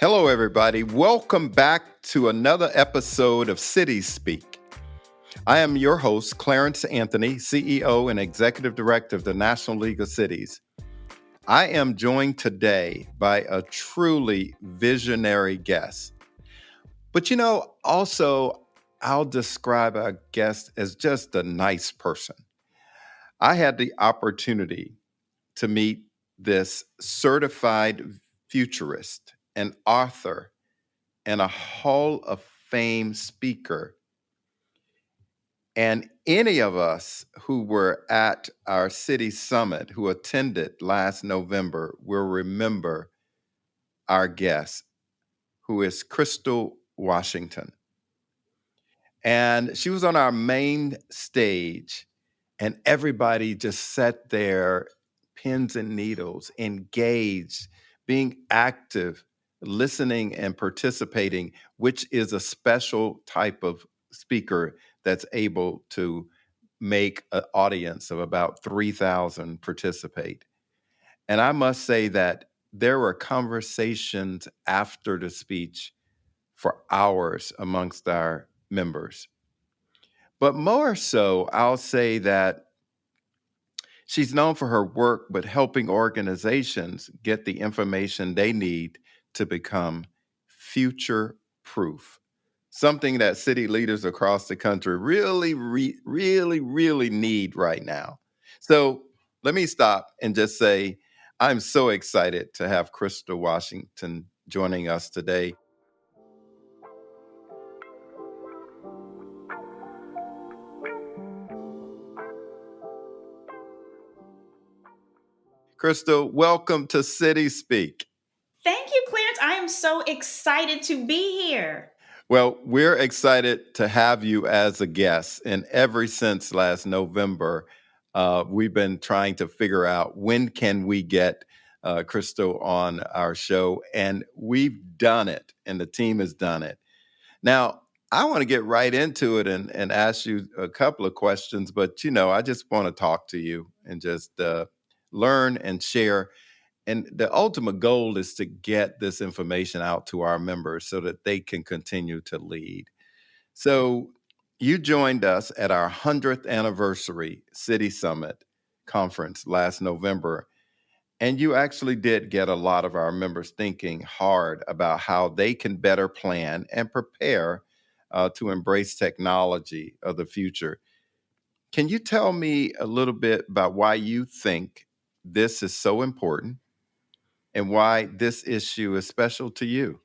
Hello, everybody. Welcome back to another episode of City Speak. I am your host, Clarence Anthony, CEO and Executive Director of the National League of Cities. I am joined today by a truly visionary guest. But also, I'll describe our guest as just a nice person. I had the opportunity to meet this certified futurist, an author, and a Hall of Fame speaker. And any of us who were at our city summit, who attended last November, will remember our guest, who is Crystal Washington. And she was on our main stage, and everybody just sat there, pins and needles, engaged, being active, listening and participating, which is a special type of speaker that's able to make an audience of about 3,000 participate. And I must say that there were conversations after the speech for hours amongst our members. But more so, I'll say that she's known for her work, but helping organizations get the information they need to become future proof. Something that city leaders across the country really need right now. So let me stop and just say I'm so excited to have Crystal Washington joining us today. Crystal, welcome to City Speak. Thank you, Clarence. I am so excited to be here. Well, we're excited to have you as a guest. And ever since last November, we've been trying to figure out when can we get Crystal on our show. And we've done it, and the team has done it. Now, I want to get right into it and ask you a couple of questions, but I just want to talk to you and just learn and share. And the ultimate goal is to get this information out to our members so that they can continue to lead. So you joined us at our 100th anniversary City Summit conference last November. And you actually did get a lot of our members thinking hard about how they can better plan and prepare to embrace technology of the future. Can you tell me a little bit about why you think this is so important and why this issue is special to you?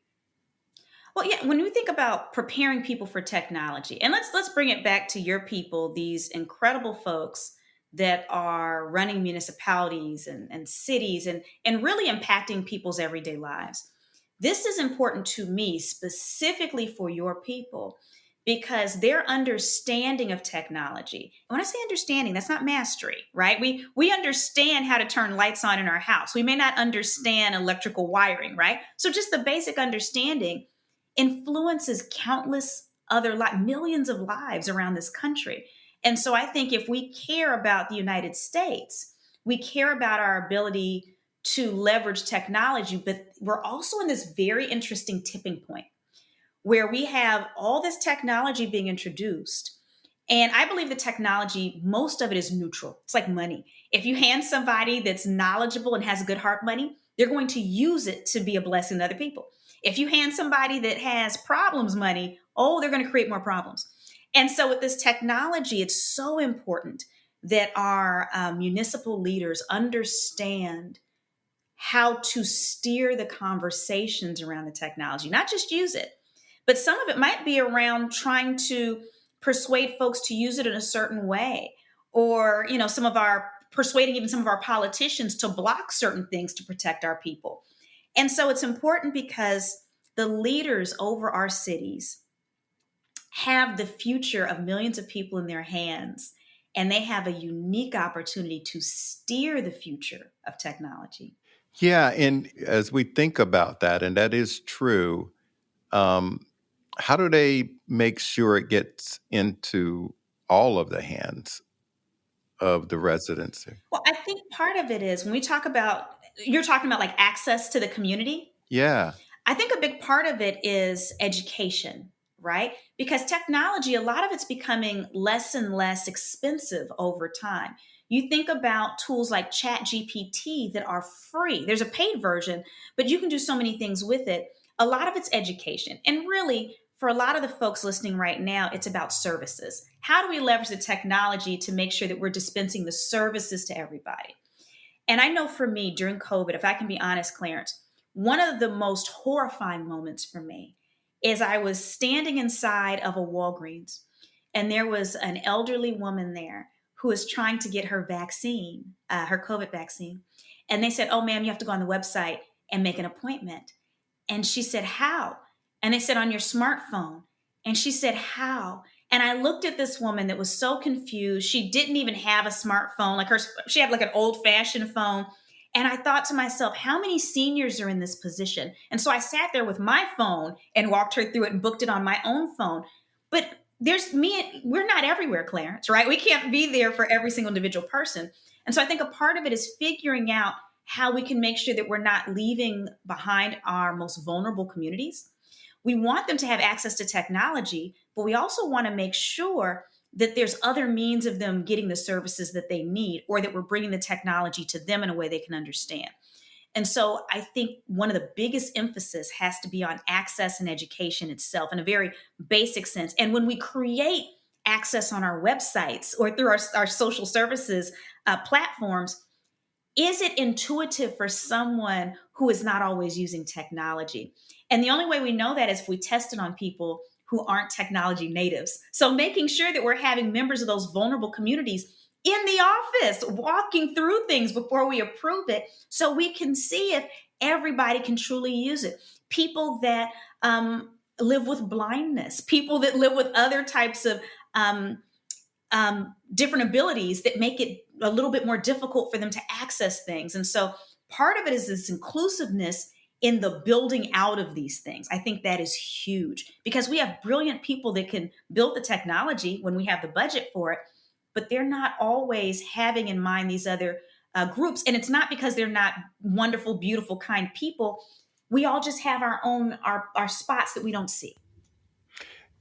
Well, yeah, when we think about preparing people for technology, and let's bring it back to your people, these incredible folks that are running municipalities and cities and really impacting people's everyday lives. This is important to me specifically for your people because their understanding of technology. And when I say understanding, that's not mastery, right? We understand how to turn lights on in our house. We may not understand electrical wiring, right? So just the basic understanding influences countless other millions of lives around this country. And so I think if we care about the United States, we care about our ability to leverage technology, but we're also in this very interesting tipping point where we have all this technology being introduced. And I believe the technology, most of it is neutral. It's like money. If you hand somebody that's knowledgeable and has good heart money, they're going to use it to be a blessing to other people. If you hand somebody that has problems money, oh, they're going to create more problems. And so with this technology, it's so important that our municipal leaders understand how to steer the conversations around the technology, not just use it, but some of it might be around trying to persuade folks to use it in a certain way, or some of our persuading even some of our politicians to block certain things to protect our people. And so it's important because the leaders over our cities have the future of millions of people in their hands, and they have a unique opportunity to steer the future of technology. Yeah, and as we think about that, and that is true, um, how do they make sure it gets into all of the hands of the residents? Well, I think part of it is when we talk about, you're talking about like access to the community. Yeah. I think a big part of it is education, right? Because technology, a lot of it's becoming less and less expensive over time. You think about tools like Chat GPT that are free. There's a paid version, but you can do so many things with it. A lot of it's education. And really, for a lot of the folks listening right now, it's about services. How do we leverage the technology to make sure that we're dispensing the services to everybody? And I know for me during COVID, if I can be honest, Clarence, one of the most horrifying moments for me is I was standing inside of a Walgreens and there was an elderly woman there who was trying to get her vaccine, her COVID vaccine. And they said, "Oh, ma'am, you have to go on the website and make an appointment." And she said, "How?" And they said, "On your smartphone." And she said, "How?" And I looked at this woman that was so confused. She didn't even have a smartphone. She had like an old fashioned phone. And I thought to myself, how many seniors are in this position? And so I sat there with my phone and walked her through it and booked it on my own phone. But we're not everywhere, Clarence, right? We can't be there for every single individual person. And so I think a part of it is figuring out how we can make sure that we're not leaving behind our most vulnerable communities. We want them to have access to technology, but we also want to make sure that there's other means of them getting the services that they need, or that we're bringing the technology to them in a way they can understand. And so I think one of the biggest emphasis has to be on access and education itself in a very basic sense. And when we create access on our websites or through our social services platforms, is it intuitive for someone who is not always using technology? And the only way we know that is if we test it on people who aren't technology natives. So making sure that we're having members of those vulnerable communities in the office walking through things before we approve it so we can see if everybody can truly use it. People that live with blindness, people that live with other types of different abilities that make it a little bit more difficult for them to access things. And so part of it is this inclusiveness in the building out of these things. I think that is huge because we have brilliant people that can build the technology when we have the budget for it, but they're not always having in mind these other groups. And it's not because they're not wonderful, beautiful, kind people. We all just have our own, our spots that we don't see.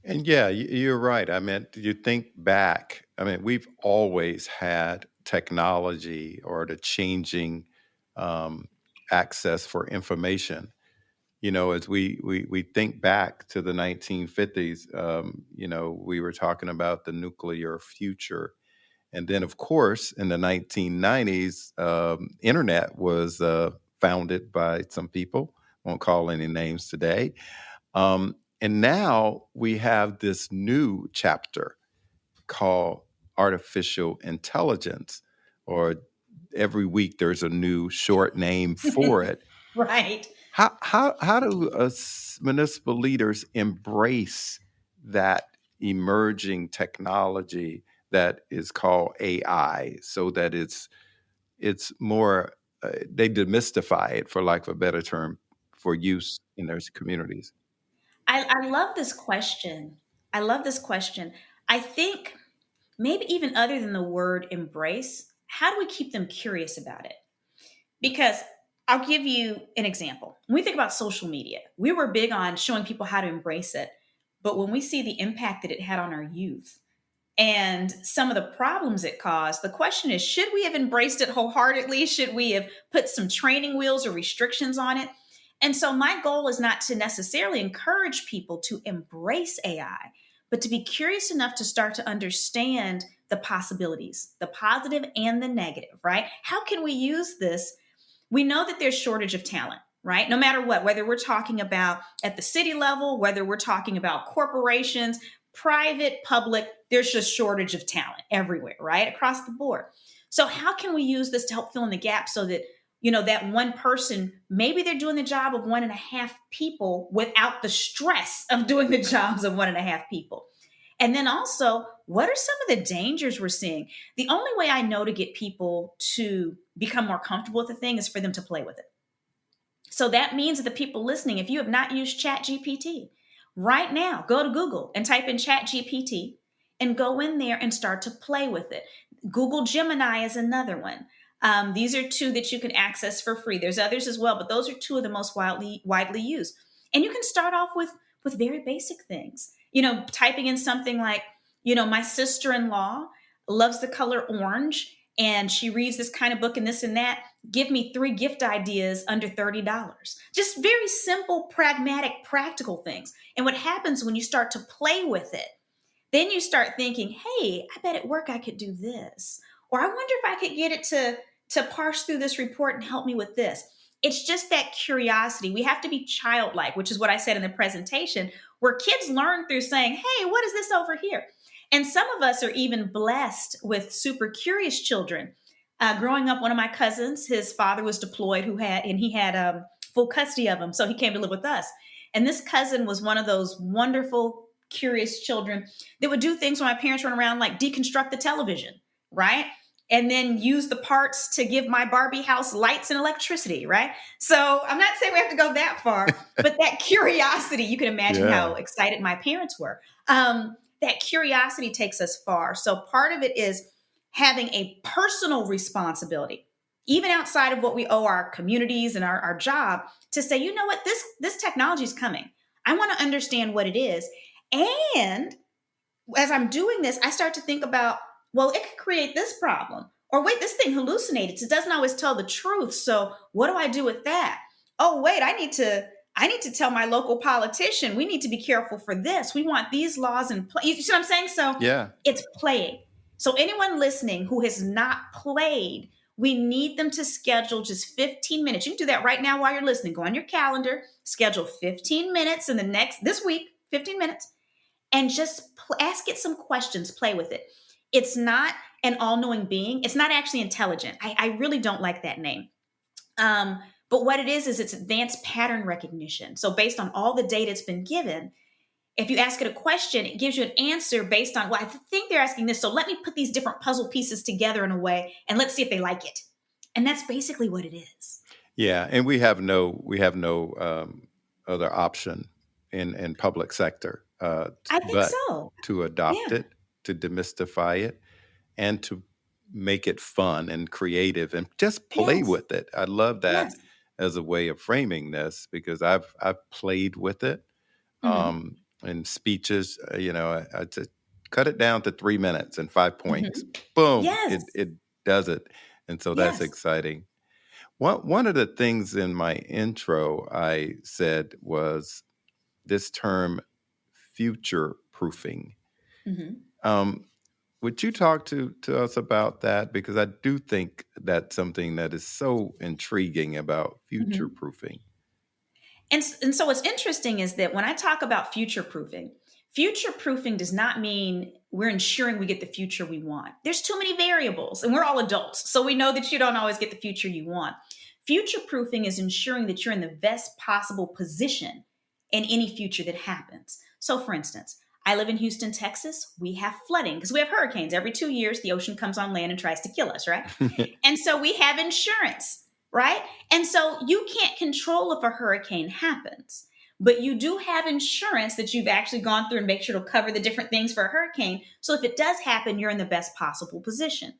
And yeah, you're right. I mean, you think back, I mean, we've always had technology or the changing um, access for information. You know, as we think back to the 1950s, we were talking about the nuclear future. And then, of course, in the 1990s, internet was founded by some people. Won't call any names today. And now we have this new chapter called artificial intelligence, or every week there's a new short name for it. Right. How do municipal leaders embrace that emerging technology that is called AI, so that it's more they demystify it, for lack of a better term, for use in their communities? I love this question. I love this question. I think maybe even other than the word embrace, how do we keep them curious about it? Because I'll give you an example. When we think about social media, we were big on showing people how to embrace it. But when we see the impact that it had on our youth, and some of the problems it caused, the question is, should we have embraced it wholeheartedly? Should we have put some training wheels or restrictions on it? And so my goal is not to necessarily encourage people to embrace AI, but to be curious enough to start to understand the possibilities, the positive and the negative, right? How can we use this? We know that there's shortage of talent, right? No matter what, whether we're talking about at the city level, whether we're talking about corporations, private, public, there's just shortage of talent everywhere, right? Across the board. So how can we use this to help fill in the gap so that, that one person, maybe they're doing the job of one and a half people without the stress of doing the jobs of one and a half people. And then also, what are some of the dangers we're seeing? The only way I know to get people to become more comfortable with the thing is for them to play with it. So that means that the people listening, if you have not used Chat GPT, right now, go to Google and type in Chat GPT and go in there and start to play with it. Google Gemini is another one. These are two that you can access for free. There's others as well, but those are two of the most widely used. And you can start off with very basic things. Typing in something like, my sister-in-law loves the color orange and she reads this kind of book and this and that. Give me 3 gift ideas under $30. Just very simple, pragmatic, practical things. And what happens when you start to play with it, then you start thinking, hey, I bet at work I could do this. Or I wonder if I could get it to parse through this report and help me with this. It's just that curiosity. We have to be childlike, which is what I said in the presentation, where kids learn through saying, hey, what is this over here? And some of us are even blessed with super curious children. Growing up, one of my cousins, his father was deployed, he had full custody of him, so he came to live with us. And this cousin was one of those wonderful, curious children that would do things when my parents weren't around, like deconstruct the television, right? And then use the parts to give my Barbie house lights and electricity, right? So I'm not saying we have to go that far, but that curiosity, you can imagine Yeah. how excited my parents were. That curiosity takes us far. So part of it is having a personal responsibility, even outside of what we owe our communities and our job, to say, you know what, this technology is coming. I want to understand what it is. And as I'm doing this, I start to think about, well, it could create this problem. Or wait, this thing hallucinates. It doesn't always tell the truth. So what do I do with that? Oh, wait, I need to tell my local politician, we need to be careful for this. We want these laws in place. You see what I'm saying? So Yeah. it's playing. So anyone listening who has not played, we need them to schedule just 15 minutes. You can do that right now while you're listening. Go on your calendar, schedule 15 minutes in this week, 15 minutes, and just ask it some questions, play with it. It's not an all-knowing being. It's not actually intelligent. I really don't like that name. But what it is it's advanced pattern recognition. So based on all the data it's been given, if you ask it a question, it gives you an answer based on, well, I think they're asking this. So let me put these different puzzle pieces together in a way and let's see if they like it. And that's basically what it is. Yeah, and we have no other option in public sector, I think but so. to adopt Yeah. it, to demystify it, and to make it fun and creative and just play Yes. with it. I love that Yes. as a way of framing this because I've played with it Hmm. in speeches. I just cut it down to 3 minutes and 5 points. Hmm. Boom! Yes. It does it, and so that's Yes. exciting. One of the things in my intro I said was this term future proofing. Hmm. Um, would you talk to us about that? Because I do think that's something that is so intriguing about future Hmm. proofing. And so what's interesting is that when I talk about future proofing does not mean we're ensuring we get the future we want. There's too many variables, and we're all adults, so we know that you don't always get the future you want. Future proofing is ensuring that you're in the best possible position in any future that happens. So, for instance, I live in Houston, Texas. We have flooding because we have hurricanes. Every 2 years, the ocean comes on land and tries to kill us, right? And so we have insurance, right? And so you can't control if a hurricane happens, but you do have insurance that you've actually gone through and make sure to cover the different things for a hurricane. So if it does happen, you're in the best possible position.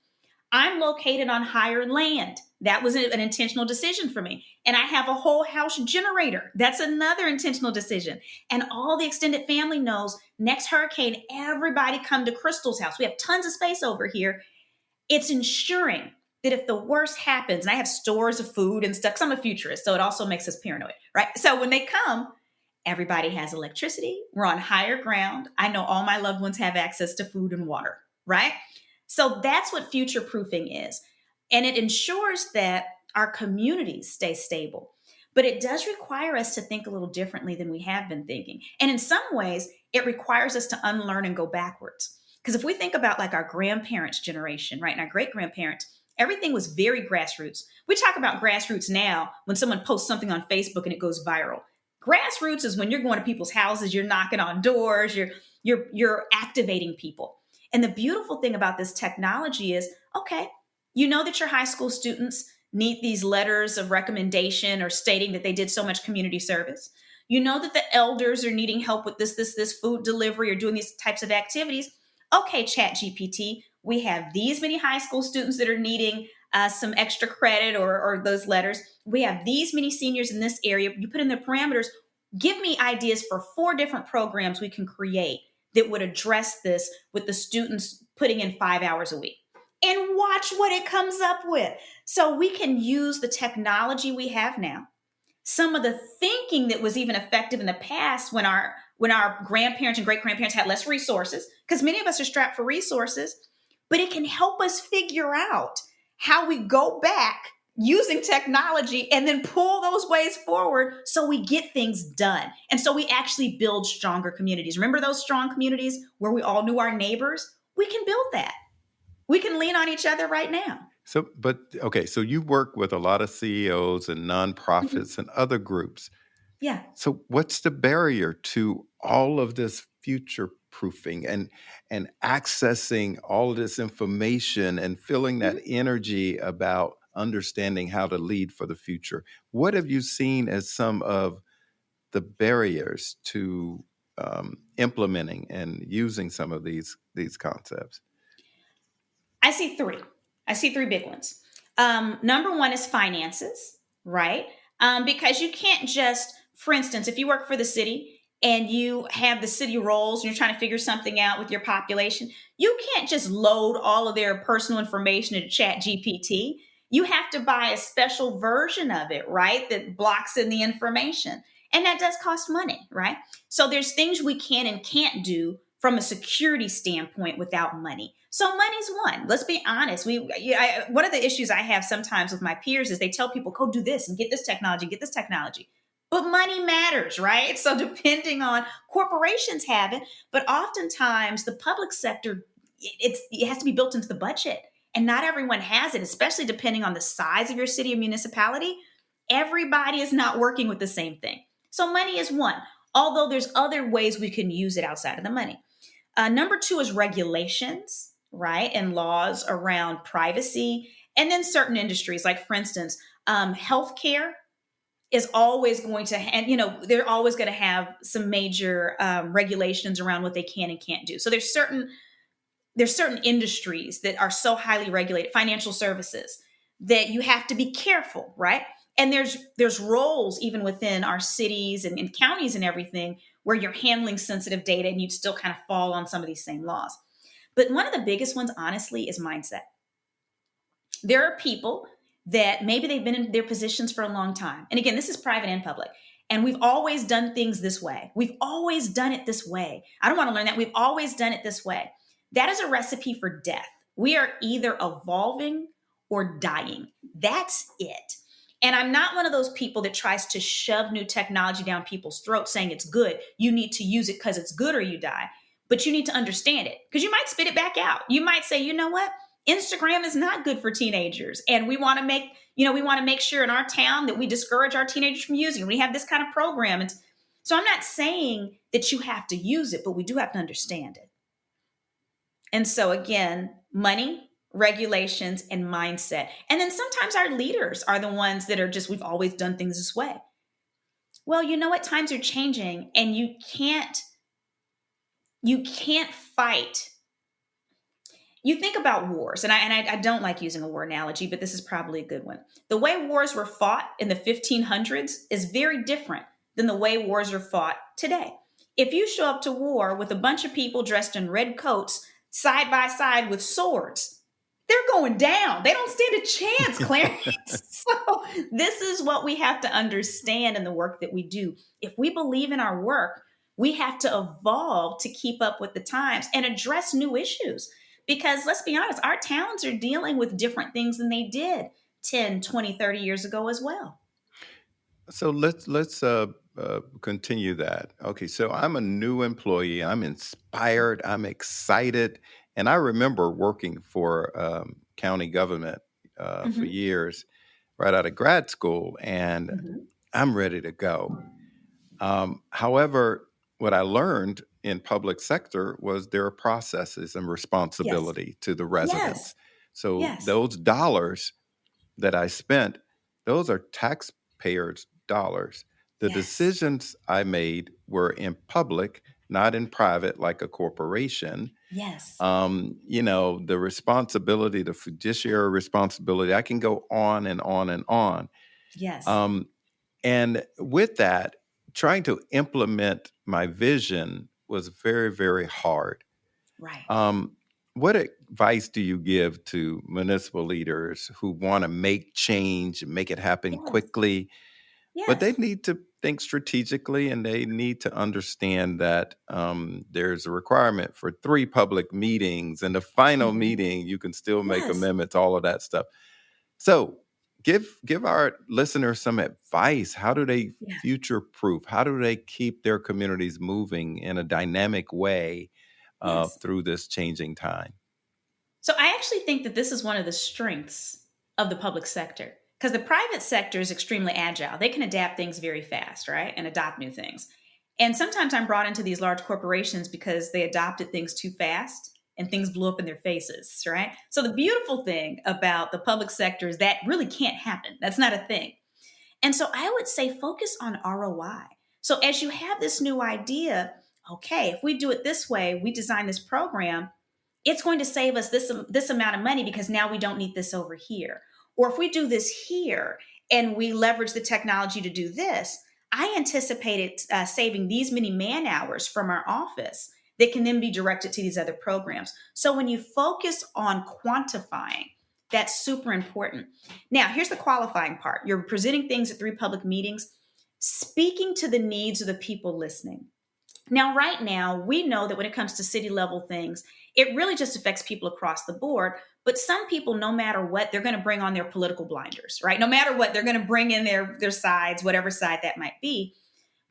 I'm located on higher land. That was an intentional decision for me. And I have a whole house generator. That's another intentional decision. And all the extended family knows next hurricane, everybody come to Crystal's house. We have tons of space over here. It's ensuring that if the worst happens, and I have stores of food and stuff, because I'm a futurist, so it also makes us paranoid, right? So when they come, everybody has electricity. We're on higher ground. I know all my loved ones have access to food and water, right? So that's what future proofing is. And it ensures that our communities stay stable. But it does require us to think a little differently than we have been thinking. And in some ways, it requires us to unlearn and go backwards. Because if we think about like our grandparents' generation, right, and our great grandparents, everything was very grassroots. We talk about grassroots now when someone posts something on Facebook and it goes viral. Grassroots is when you're going to people's houses, you're knocking on doors, you're activating people. And the beautiful thing about this technology is, okay, you know that your high school students need these letters of recommendation or stating that they did so much community service. You know that the elders are needing help with this food delivery or doing these types of activities. Okay, Chat GPT, we have these many high school students that are needing some extra credit or those letters. We have these many seniors in this area. You put in the parameters. Give me ideas for 4 different programs we can create that would address this with the students putting in 5 hours a week. And watch what it comes up with. So we can use the technology we have now, some of the thinking that was even effective in the past when our grandparents and great grandparents had less resources, because many of us are strapped for resources, but it can help us figure out how we go back using technology and then pull those ways forward so we get things done. And so we actually build stronger communities. Remember those strong communities where we all knew our neighbors? We can build that. We can lean on each other right now. So, but okay, so you work with a lot of CEOs and Mhm. nonprofits and other groups. Yeah. So, what's the barrier to all of this future proofing and accessing all of this information and feeling that Mhm. energy about understanding how to lead for the future? What have you seen as some of the barriers to implementing and using some of these concepts? I see three. I see three big ones. Number one is finances, right? Because you can't just, for instance, if you work for the city and you have the city roles and you're trying to figure something out with your population, you can't just load all of their personal information into Chat GPT. You have to buy a special version of it, right? That blocks in the information. And that does cost money, right? So there's things we can and can't do from a security standpoint without money. So money's one. Let's be honest. One of the issues I have sometimes with my peers is they tell people, "Go do this and get this technology." But money matters, right? So depending on corporations have it, but oftentimes the public sector, it has to be built into the budget, and not everyone has it. Especially depending on the size of your city or municipality, everybody is not working with the same thing. So money is one. Although there's other ways we can use it outside of the money. Number two is regulations, right? And laws around privacy. And then certain industries, like for instance, healthcare is always going to, and they're always going to have some major regulations around what they can and can't do. So there's certain industries that are so highly regulated, financial services, that you have to be careful, right? And there's roles even within our cities and counties and everything where you're handling sensitive data and you'd still kind of fall on some of these same laws. But one of the biggest ones, honestly, is mindset. There are people that maybe they've been in their positions for a long time. And again, this is private and public. And we've always done things this way. We've always done it this way. I don't want to learn that. We've always done it this way. That is a recipe for death. We are either evolving or dying. That's it. And I'm not one of those people that tries to shove new technology down people's throats saying it's good. You need to use it because it's good or you die. But you need to understand it because you might spit it back out. You might say, you know what? Instagram is not good for teenagers. And we want to make sure in our town that we discourage our teenagers from using it. We have this kind of program. And so I'm not saying that you have to use it, but we do have to understand it. And so again, money, regulations, and mindset. And then sometimes our leaders are the ones that are just, we've always done things this way. Well, you know what? Times are changing and you can't fight. You think about wars, and I don't like using a war analogy, but this is probably a good one. The way wars were fought in the 1500s is very different than the way wars are fought today. If you show up to war with a bunch of people dressed in red coats side by side with swords, they're going down. They don't stand a chance, Clarence. So this is what we have to understand in the work that we do. If we believe in our work, we have to evolve to keep up with the times and address new issues. Because let's be honest, our towns are dealing with different things than they did 10, 20, 30 years ago as well. So let's continue that. Okay, so I'm a new employee. I'm inspired. I'm excited, and I remember working for county government for Hmm. years, right out of grad school, and Hmm. I'm ready to go. However, what I learned in public sector was there are processes and Yes. responsibility to the Yes. residents. So Yes. those dollars that I spent, those are taxpayers' dollars. The Yes. decisions I made were in public, not in private, like a corporation. Yes. The responsibility, the fiduciary responsibility, I can go on and on and on. Yes. Um, and with that, trying to implement my vision was very, very hard. Right. Um, what advice do you give to municipal leaders who want to make change, make it happen Yes. quickly, but they Yes. need to think strategically and they need to understand that there's a requirement for 3 public meetings, and the final Hmm. meeting you can still make Yes. amendments, all of that stuff. So give our listeners some advice. How do they Yeah. future proof? How do they keep their communities moving in a dynamic way Yes. through this changing time? So I actually think that this is one of the strengths of the public sector because the private sector is extremely agile. They can adapt things very fast, right? And adopt new things. And sometimes I'm brought into these large corporations because they adopted things too fast and things blew up in their faces, right? So the beautiful thing about the public sector is that really can't happen. That's not a thing. And so I would say focus on ROI. So as you have this new idea, okay, if we do it this way, we design this program, it's going to save us this amount of money because now we don't need this over here. Or if we do this here and we leverage the technology to do this, I anticipated saving these many man hours from our office that can then be directed to these other programs. So when you focus on quantifying, that's super important. Now, here's the qualifying part. You're presenting things at 3 public meetings, speaking to the needs of the people listening. Now, right now, we know that when it comes to city level things, it really just affects people across the board. But some people, no matter what, they're going to bring on their political blinders, right? No matter what, they're going to bring in their sides, whatever side that might be.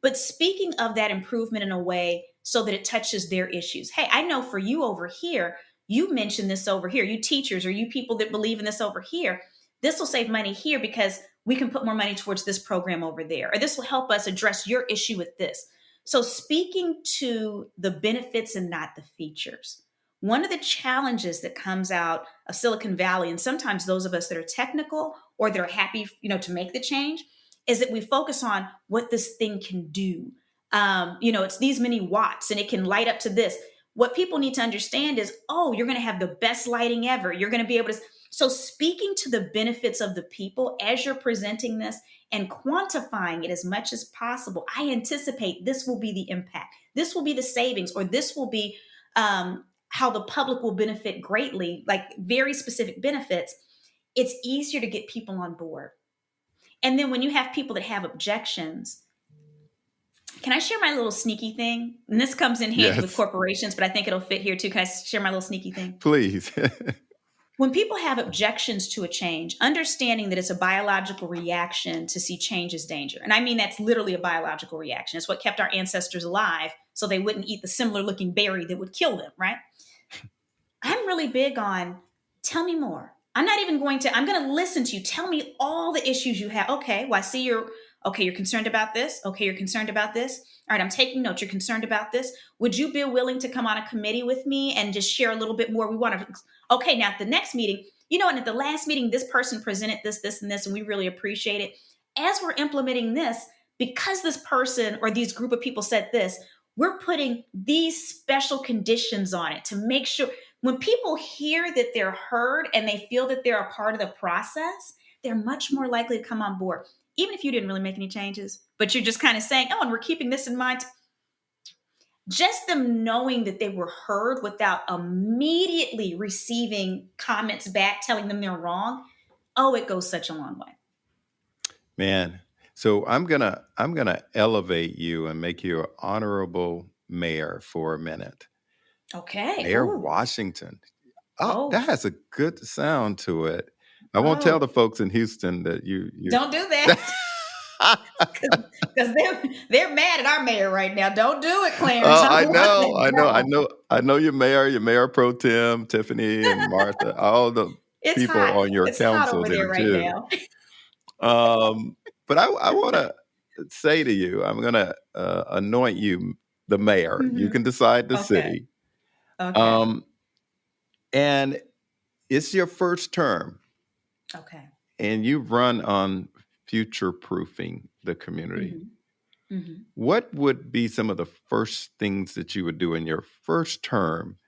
But speaking of that improvement in a way so that it touches their issues. Hey, I know for you over here, you mentioned this over here, you teachers or you people that believe in this over here, this will save money here because we can put more money towards this program over there, or this will help us address your issue with this. So, speaking to the benefits and not the features. One of the challenges that comes out of Silicon Valley, and sometimes those of us that are technical or that are happy, to make the change, is that we focus on what this thing can do. It's these many watts and it can light up to this. What people need to understand is, oh, you're going to have the best lighting ever. You're going to be able to. So, speaking to the benefits of the people as you're presenting this and quantifying it as much as possible, I anticipate this will be the impact. This will be the savings, or this will be how the public will benefit greatly, like very specific benefits. It's easier to get people on board. And then when you have people that have objections, can I share my little sneaky thing? And this comes in handy with Yes, corporations, but I think it'll fit here too. Can I share my little sneaky thing? please. When people have objections to a change, understanding that it's a biological reaction to see change as danger. And I mean, that's literally a biological reaction. It's what kept our ancestors alive so they wouldn't eat the similar looking berry that would kill them, right? I'm really big on tell me more. I'm going to listen to you. Tell me all the issues you have. Okay, well, I see you're concerned about this. Okay, you're concerned about this. All right, I'm taking notes. You're concerned about this. Would you be willing to come on a committee with me and just share a little bit more? We want to, okay, now at the next meeting, and at the last meeting, this person presented this, this, and this, and we really appreciate it. As we're implementing this, because this person or these group of people said this, we're putting these special conditions on it to make sure when people hear that they're heard and they feel that they're a part of the process, they're much more likely to come on board. Even if you didn't really make any changes, but you're just kind of saying, oh, and we're keeping this in mind. Just them knowing that they were heard without immediately receiving comments back telling them they're wrong, oh, it goes such a long way. Man, so I'm gonna elevate you and make you an honorable mayor for a minute. Okay. Mayor Ooh. Washington. Oh, that Oh. has a good sound to it. I won't tell Oh. the folks in Houston that you. Don't do that. Because they're mad at our mayor right now. Don't do it, Clarence. Oh, I I don't want know, that I know, I drama. know, I know your mayor pro tem, Tiffany and Martha, all the It's people hot. on your It's hot council over there do right too. now. But I want to say to you, I'm going to anoint you the mayor. You Hmm. can decide the Okay. city. Okay. Um, and it's your first term, Okay. and you run on future proofing the community. Hmm. Hmm. What would be some of the first things that you would do in your first term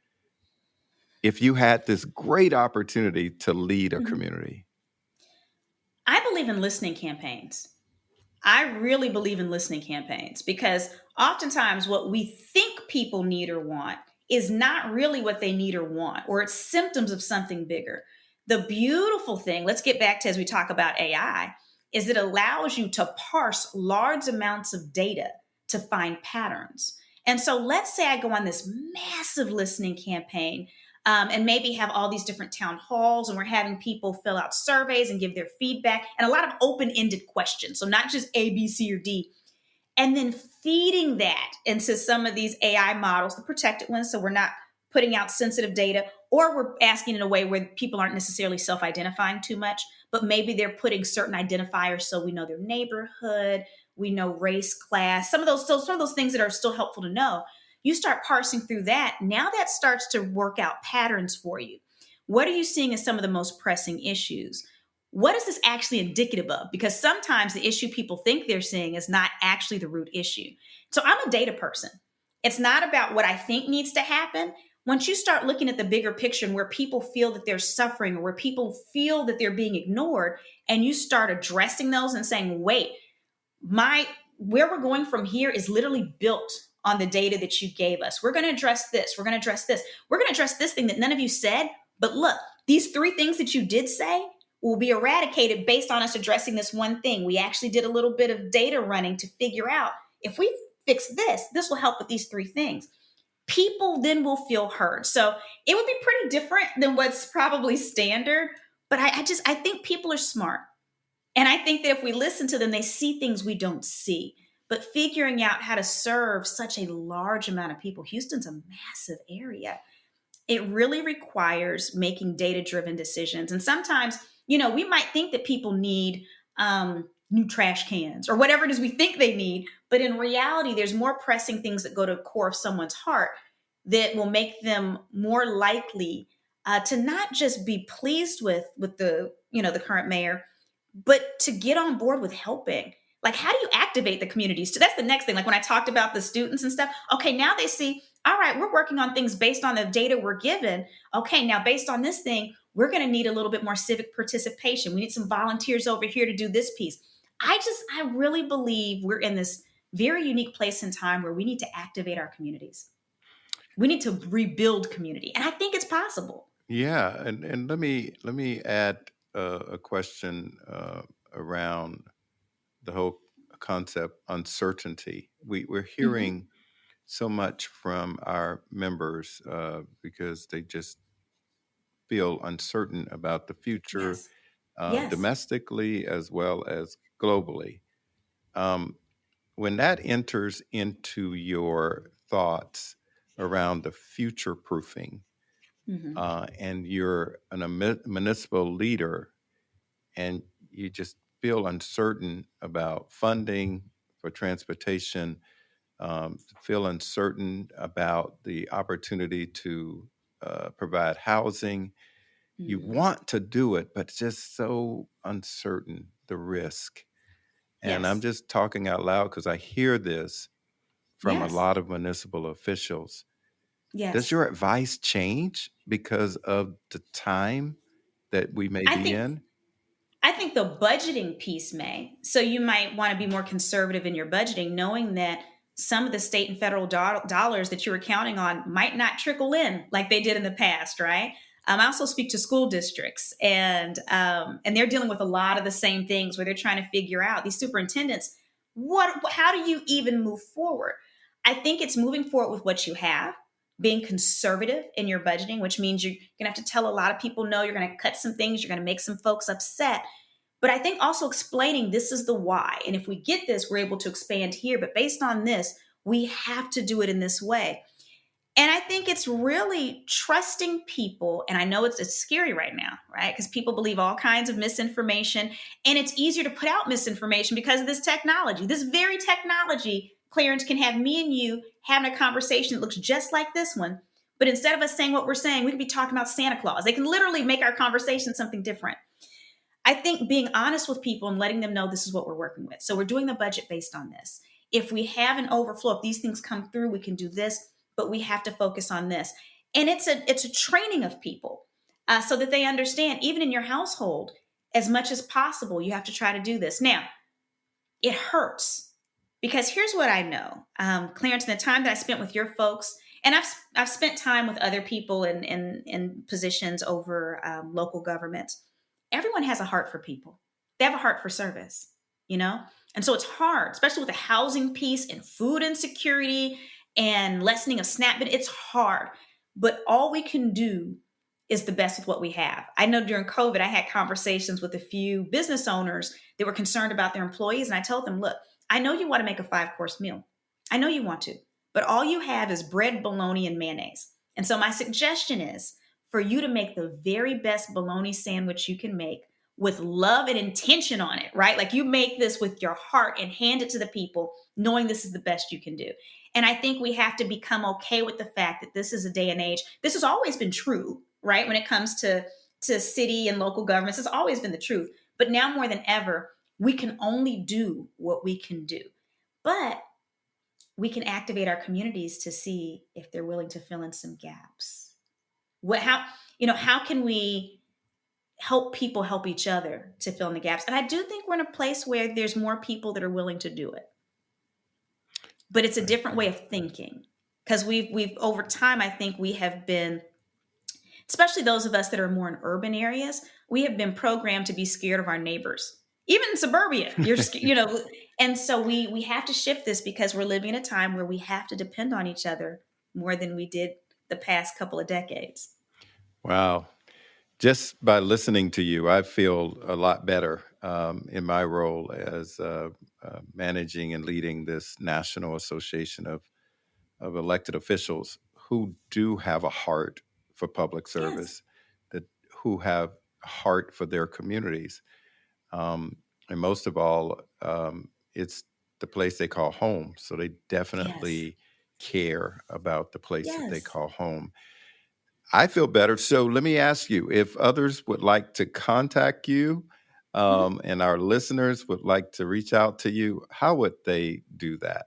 if you had this great opportunity to lead a Hmm. community? I believe in listening campaigns. I really believe in listening campaigns because oftentimes what we think people need or want is not really what they need or want, or it's symptoms of something bigger. The beautiful thing, let's get back to as we talk about AI, is it allows you to parse large amounts of data to find patterns. And so let's say I go on this massive listening campaign, and maybe have all these different town halls, and we're having people fill out surveys and give their feedback and a lot of open-ended questions. So not just A, B, C, or D, and then feeding that into some of these AI models, the protected ones, so we're not putting out sensitive data, or we're asking in a way where people aren't necessarily self-identifying too much, but maybe they're putting certain identifiers so we know their neighborhood, we know race, class, some of those things that are still helpful to know. You start parsing through that. Now that starts to work out patterns for you. What are you seeing as some of the most pressing issues? What is this actually indicative of? Because sometimes the issue people think they're seeing is not actually the root issue. So I'm a data person. It's not about what I think needs to happen. Once you start looking at the bigger picture and where people feel that they're suffering or where people feel that they're being ignored, and you start addressing those and saying, wait, my where we're going from here is literally built on the data that you gave us. We're going to address this. We're going to address this. We're going to address this thing that none of you said. But look, these three things that you did say will be eradicated based on us addressing this one thing. We actually did a little bit of data running to figure out if we fix this, this will help with these three things. People then will feel heard. So it would be pretty different than what's probably standard. But I think people are smart. And I think that if we listen to them, they see things we don't see. But figuring out how to serve such a large amount of people, Houston's a massive area. It really requires making data driven decisions. And sometimes, we might think that people need new trash cans or whatever it is we think they need. But in reality, there's more pressing things that go to the core of someone's heart that will make them more likely to not just be pleased with the current mayor, but to get on board with helping. Like, how do you activate the communities? So that's the next thing. Like when I talked about the students and stuff, okay, now they see, all right, we're working on things based on the data we're given. Okay, now based on this thing, we're going to need a little bit more civic participation. We need some volunteers over here to do this piece. I really believe we're in this very unique place in time where we need to activate our communities. We need to rebuild community. And I think it's possible. Yeah, and let me add a question around the whole concept uncertainty. We're Hmm. hearing so much from our members because they just feel uncertain about the future, Yes. Yes. domestically as well as globally. Um, when that enters into your thoughts around the future proofing, Hmm. and you're municipal leader, and you just feel uncertain about funding for transportation, feel uncertain about the opportunity to provide housing. You Hmm. want to do it, but just so uncertain the risk. And I'm Yes. just talking out loud because I hear this from a Yes. lot of municipal officials. Does Yes. your advice change because of the time that we may I be think in? I think the budgeting piece may. So you might want to be more conservative in your budgeting, knowing that some of the state and federal dollars that you were counting on might not trickle in like they did in the past, right? I also speak to school districts, and they're dealing with a lot of the same things where they're trying to figure out these superintendents. How do you even move forward? I think it's moving forward with what you have, being conservative in your budgeting, which means you're gonna have to tell a lot of people no, you're gonna cut some things, you're gonna make some folks upset, but I think also explaining this is the why. And if we get this, we're able to expand here. But based on this, we have to do it in this way. And I think it's really trusting people. And I know it's scary right now, right? Because people believe all kinds of misinformation. And it's easier to put out misinformation because of this technology. This very technology, Clarence, can have me and you having a conversation that looks just like this one. But instead of us saying what we're saying, we could be talking about Santa Claus. They can literally make our conversation something different. I think being honest with people and letting them know this is what we're working with. So we're doing the budget based on this. If we have an overflow, if these things come through, we can do this, but we have to focus on this. And it's a training of people so that they understand, even in your household, as much as possible, you have to try to do this. Now, it hurts. Because here's what I know, Clarence, in the time that I spent with your folks, and I've spent time with other people in positions over local governments. Everyone has a heart for people. They have a heart for service, you know? And so it's hard, especially with the housing piece and food insecurity and lessening of SNAP, but it's hard. But all we can do is the best with what we have. I know during COVID, I had conversations with a few business owners that were concerned about their employees. And I told them, look, I know you want to make a 5-course meal. I know you want to, but all you have is bread, bologna, and mayonnaise. And so my suggestion is for you to make the very best bologna sandwich you can make with love and intention on it, right? Like you make this with your heart and hand it to the people, knowing this is the best you can do. And I think we have to become okay with the fact that this is a day and age. This has always been true, right? When it comes to city and local governments, it's always been the truth. But now more than ever, we can only do what we can do. But we can activate our communities to see if they're willing to fill in some gaps. How can we help people help each other to fill in the gaps? And I do think we're in a place where there's more people that are willing to do it. But it's a different way of thinking. Because we've over time, I think we have been, especially those of us that are more in urban areas, we have been programmed to be scared of our neighbors. Even in suburbia, and so we have to shift this because we're living in a time where we have to depend on each other more than we did the past couple of decades. Wow. Just by listening to you, I feel a lot better in my role as managing and leading this National Association of Elected Officials who do have a heart for public Yes. service, that who have a heart for their communities. And most of all, it's the place they call home. So they Yes. definitely care about the place that they Yes. call home. I feel better. So let me ask you, if others would like to contact you Mhm. and our listeners would like to reach out to you, how would they do that?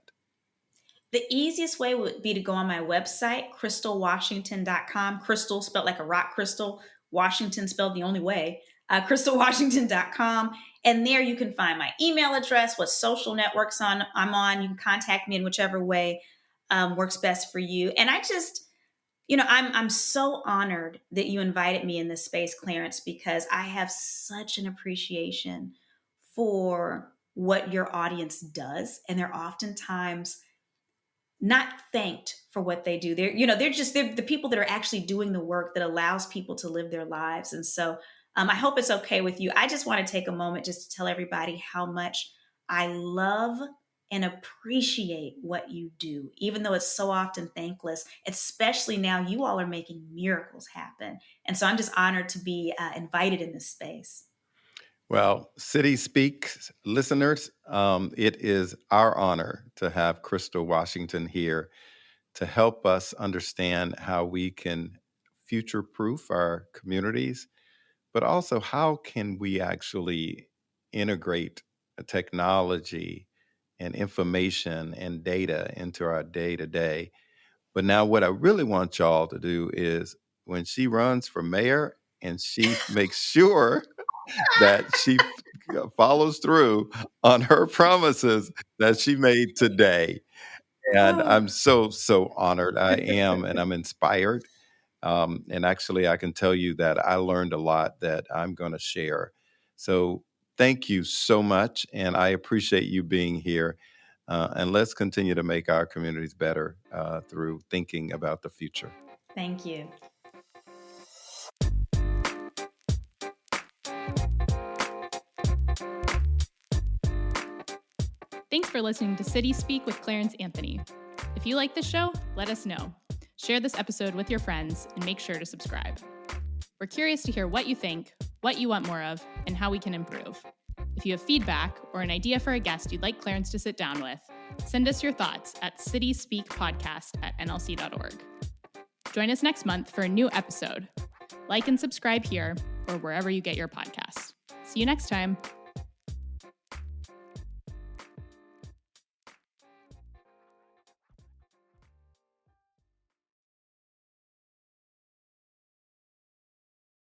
The easiest way would be to go on my website, crystalwashington.com. Crystal spelled like a rock crystal, Washington spelled the only way, crystalwashington.com. And there you can find my email address, what social networks I'm on. You can contact me in whichever way works best for you. And I just, I'm so honored that you invited me in this space, Clarence, because I have such an appreciation for what your audience does. And they're oftentimes not thanked for what they do. They're the people that are actually doing the work that allows people to live their lives. And so I hope it's okay with you. I just want to take a moment just to tell everybody how much I love and appreciate what you do, even though it's so often thankless, especially now you all are making miracles happen. And so I'm just honored to be invited in this space. Well, City Speaks listeners, it is our honor to have Crystal Washington here to help us understand how we can future proof our communities, but also how can we actually integrate technology and information and data into our day to day. But now, what I really want y'all to do is when she runs for mayor and she makes sure that she follows through on her promises that she made today. And Oh, I'm so, so honored. I am, and I'm inspired. And actually, I can tell you that I learned a lot that I'm going to share. So thank you so much. And I appreciate you being here. And let's continue to make our communities better through thinking about the future. thank you. Thanks for listening to City Speak with Clarence Anthony. If you like the show, let us know. Share this episode with your friends and make sure to subscribe. We're curious to hear what you think, what you want more of, and how we can improve. If you have feedback or an idea for a guest you'd like Clarence to sit down with, send us your thoughts at cityspeakpodcast@nlc.org. Join us next month for a new episode. Like and subscribe here or wherever you get your podcasts. See you next time.